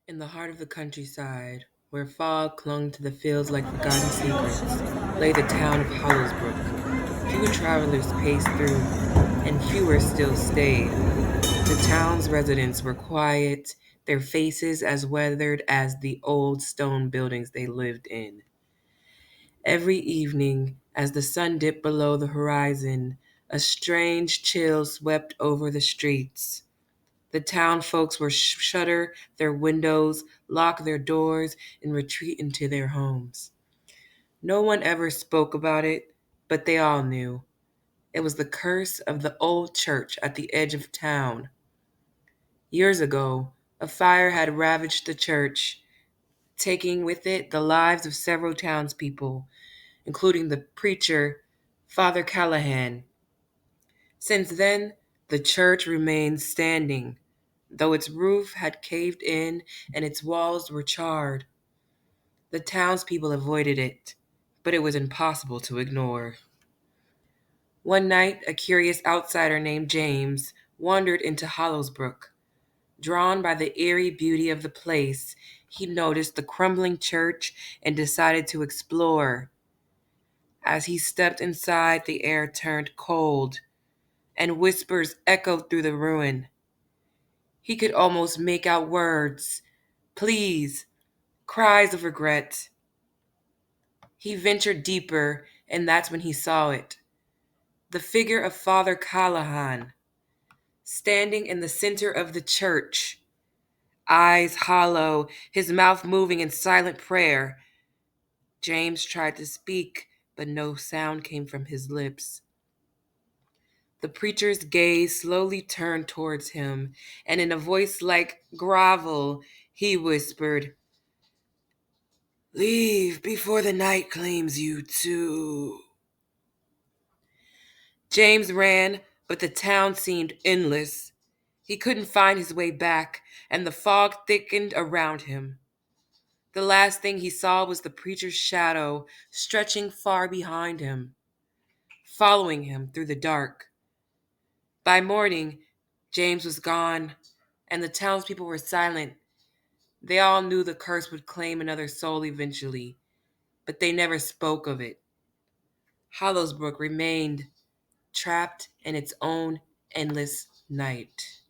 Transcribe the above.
In the heart of the countryside, where fog clung to the fields like forgotten secrets, lay the town of Hollowsbrooke. Few travelers paced through, and fewer still stayed. The town's residents were quiet, their faces as weathered as the old stone buildings they lived in. Every evening, as the sun dipped below the horizon, a strange chill swept over the streets. The town folks were shutter their windows, lock their doors, and retreat into their homes. No one ever spoke about it, but they all knew. It was the curse of the old church at the edge of town. Years ago, a fire had ravaged the church, taking with it the lives of several townspeople, including the preacher, Father Callahan. Since then, the church remained standing, though its roof had caved in and its walls were charred. The townspeople avoided it, but it was impossible to ignore. One night, a curious outsider named James wandered into Hollowsbrooke. Drawn by the eerie beauty of the place, he noticed the crumbling church and decided to explore. As he stepped inside, the air turned cold, and whispers echoed through the ruin. He could almost make out words, pleas, cries of regret. He ventured deeper, and that's when he saw it. The figure of Father Callahan, standing in the center of the church, eyes hollow, his mouth moving in silent prayer. James tried to speak, but no sound came from his lips. The preacher's gaze slowly turned towards him, and in a voice like gravel, he whispered, "Leave before the night claims you too." James ran, but the town seemed endless. He couldn't find his way back, and the fog thickened around him. The last thing he saw was the preacher's shadow stretching far behind him, following him through the dark. By morning, James was gone, and the townspeople were silent. They all knew the curse would claim another soul eventually, but they never spoke of it. Hollowsbrook remained trapped in its own endless night.